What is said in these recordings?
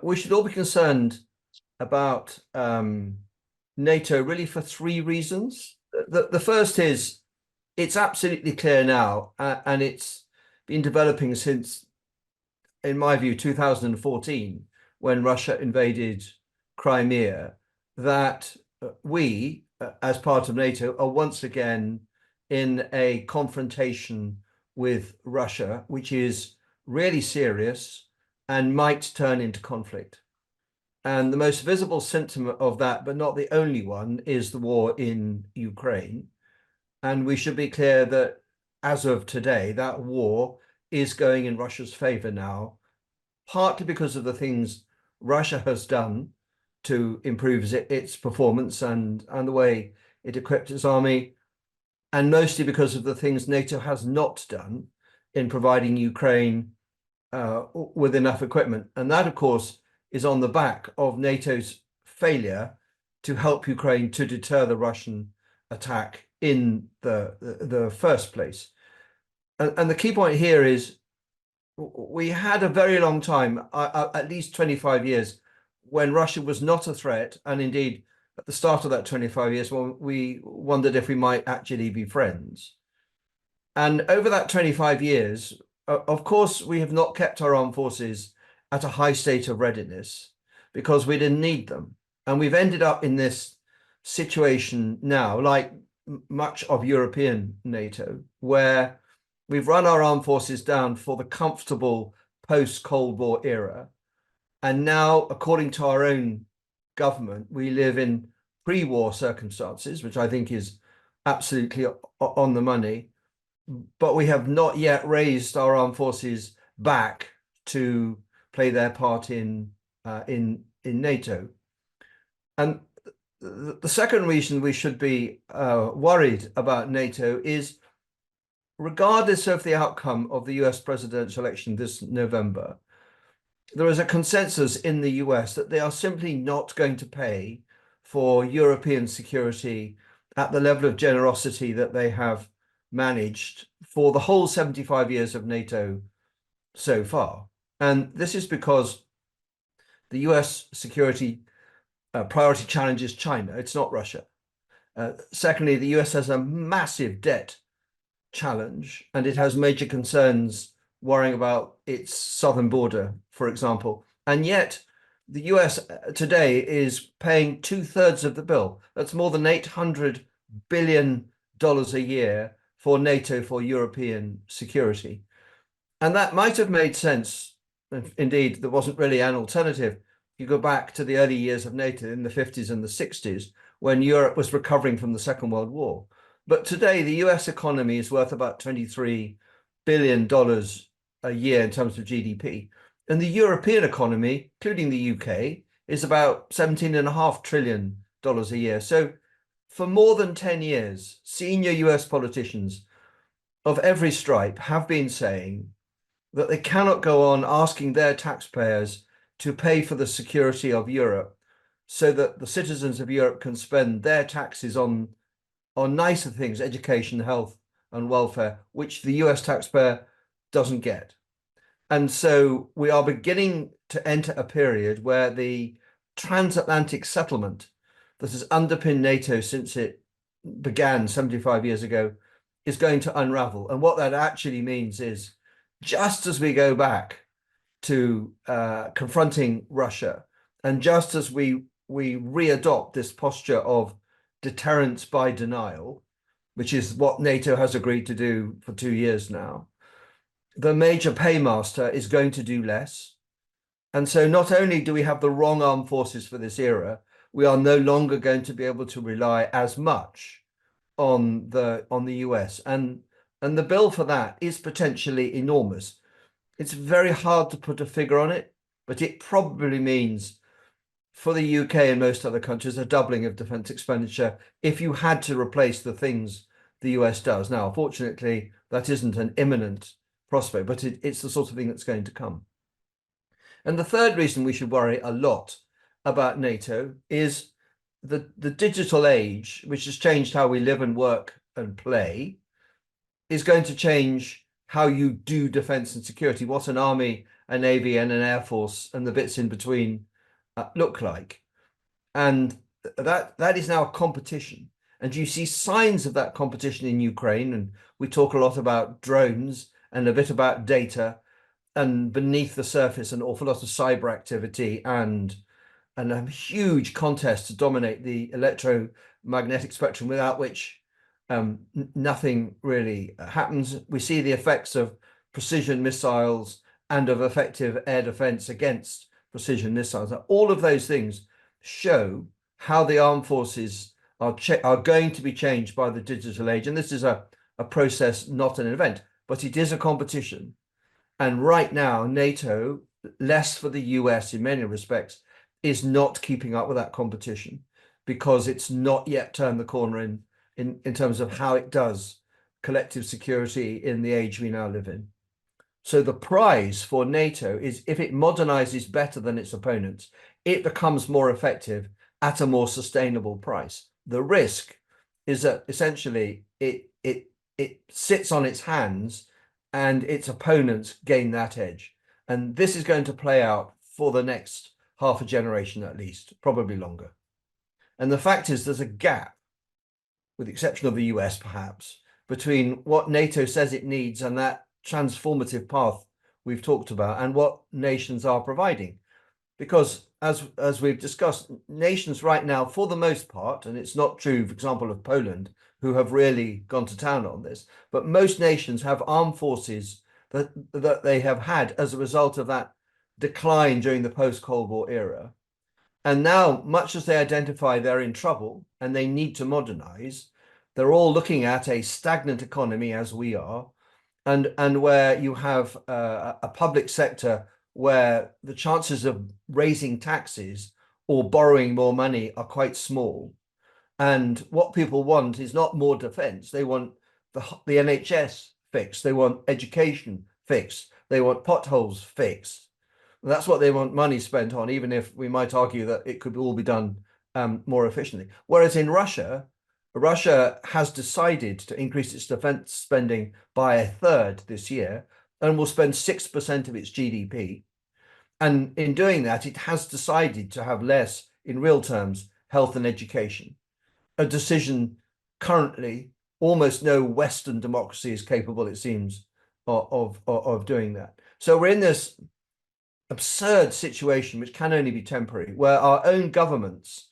we should all be concerned about NATO really for three reasons. The first is it's absolutely clear now, and it's been developing since, in my view, 2014, when Russia invaded Crimea, that we, as part of NATO, are once again in a confrontation with Russia, which is really serious and might turn into conflict. And the most visible symptom of that, but not the only one, is the war in Ukraine. And we should be clear that as of today, that war is going in Russia's favor now, partly because of the things Russia has done to improve its performance and the way it equipped its army, and mostly because of the things NATO has not done in providing Ukraine with enough equipment. And that, of course, is on the back of NATO's failure to help Ukraine to deter the Russian attack in the first place. And the key point here is we had a very long time, at least 25 years, when Russia was not a threat. And indeed, at the start of that 25 years, when we wondered if we might actually be friends. And over that 25 years, of course, we have not kept our armed forces at a high state of readiness because we didn't need them. And we've ended up in this situation now, like much of European NATO, where we've run our armed forces down for the comfortable post-Cold War era. And now, according to our own government, we live in pre-war circumstances, which I think is absolutely on the money. But we have not yet raised our armed forces back to play their part in NATO. And the second reason we should be worried about NATO is, regardless of the outcome of the US presidential election this November, there is a consensus in the US that they are simply not going to pay for European security at the level of generosity that they have managed for the whole 75 years of NATO so far. And this is because the US security priority challenges China. It's not Russia. Secondly, the US has a massive debt challenge, and it has major concerns worrying about its southern border, for example. And yet the US today is paying 2/3 of the bill. That's more than $800 billion a year for NATO, for European security. And that might have made sense. Indeed, there wasn't really an alternative. You go back to the early years of NATO in the 50s and the 60s, when Europe was recovering from the Second World War. But today, the US economy is worth about $23 billion a year in terms of GDP. And the European economy, including the UK, is about $17.5 trillion a year. So for more than 10 years, senior US politicians of every stripe have been saying that they cannot go on asking their taxpayers to pay for the security of Europe so that the citizens of Europe can spend their taxes on nicer things, education, health, and welfare, which the US taxpayer doesn't get. And so we are beginning to enter a period where the transatlantic settlement that has underpinned NATO since it began 75 years ago is going to unravel. And what that actually means is, just as we go back to confronting Russia, and just as we readopt this posture of deterrence by denial, which is what NATO has agreed to do for 2 years now, the major paymaster is going to do less. And so not only do we have the wrong armed forces for this era, we are no longer going to be able to rely as much on the US. And the bill for that is potentially enormous. It's very hard to put a figure on it, but it probably means for the UK and most other countries a doubling of defense expenditure if you had to replace the things the US does. Now, fortunately, that isn't an imminent prospect, but it's the sort of thing that's going to come. And the third reason we should worry a lot about NATO is the digital age, which has changed how we live and work and play, is going to change how you do defense and security, what an army a navy and an air force and the bits in between look like. And that is now a competition. And you see signs of that competition in Ukraine. And we talk a lot about drones and a bit about data, and beneath the surface, an awful lot of cyber activity and a huge contest to dominate the electromagnetic spectrum, without which nothing really happens. We see the effects of precision missiles and of effective air defense against precision missiles. Now, all of those things show how the armed forces are going to be changed by the digital age. And this is a process, not an event, but it is a competition. And right now, NATO, less for the US in many respects, is not keeping up with that competition because it's not yet turned the corner in terms of how it does collective security in the age we now live in. So the prize for NATO is, if it modernizes better than its opponents, it becomes more effective at a more sustainable price. The risk is that essentially it sits on its hands and its opponents gain that edge. And this is going to play out for the next half a generation at least, probably longer. And the fact is there's a gap, with the exception of the US perhaps, between what NATO says it needs and that transformative path we've talked about and what nations are providing. Because as we've discussed, nations right now, for the most part, and it's not true, for example, of Poland, who have really gone to town on this, but most nations have armed forces that they have had as a result of that decline during the post-Cold War era. And now, much as they identify they're in trouble and they need to modernize, they're all looking at a stagnant economy, as we are, and where you have a public sector where the chances of raising taxes or borrowing more money are quite small. And what people want is not more defense. They want the NHS fixed. They want education fixed. They want potholes fixed. That's what they want money spent on, even if we might argue that it could all be done more efficiently. Whereas in Russia has decided to increase its defense spending by a third this year and will spend 6% of its GDP. And in doing that, it has decided to have less, in real terms, health and education, a decision currently almost no Western democracy is capable, it seems, of doing that. So we're in this absurd situation, which can only be temporary, where our own governments,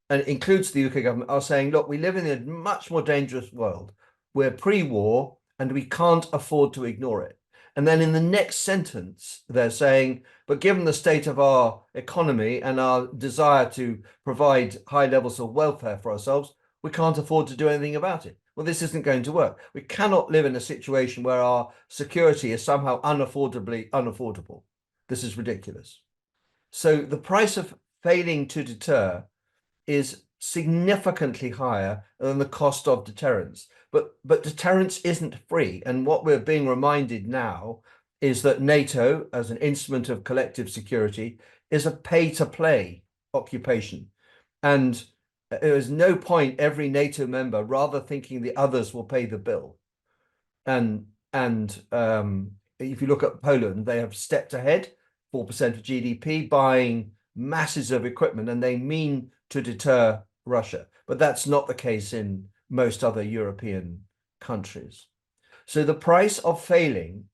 and it includes the UK government, are saying, look, we live in a much more dangerous world. We're pre-war and we can't afford to ignore it. And then in the next sentence, they're saying, but given the state of our economy and our desire to provide high levels of welfare for ourselves, we can't afford to do anything about it. Well, this isn't going to work. We cannot live in a situation where our security is somehow unaffordably unaffordable. This is ridiculous. So the price of failing to deter is significantly higher than the cost of deterrence. But deterrence isn't free. And what we're being reminded now is that NATO, as an instrument of collective security, is a pay-to-play occupation. And there is no point every NATO member rather thinking the others will pay the bill. And if you look at Poland, they have stepped ahead, 4% of GDP, buying masses of equipment, and they mean to deter Russia. But that's not the case in most other European countries. So the price of failing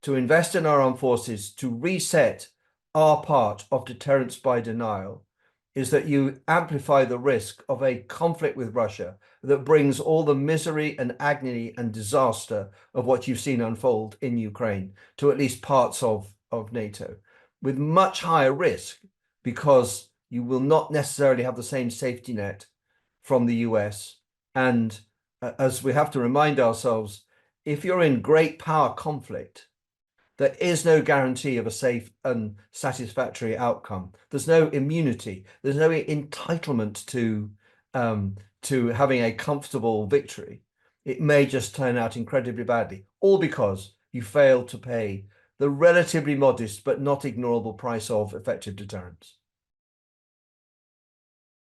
to invest in our armed forces to reset our part of deterrence by denial is that you amplify the risk of a conflict with Russia that brings all the misery and agony and disaster of what you've seen unfold in Ukraine to at least parts of NATO, with much higher risk, because you will not necessarily have the same safety net from the US. And as we have to remind ourselves, if you're in great power conflict, there is no guarantee of a safe and satisfactory outcome. There's no immunity. There's no entitlement to having a comfortable victory. It may just turn out incredibly badly, all because you failed to pay the relatively modest but not ignorable price of effective deterrence.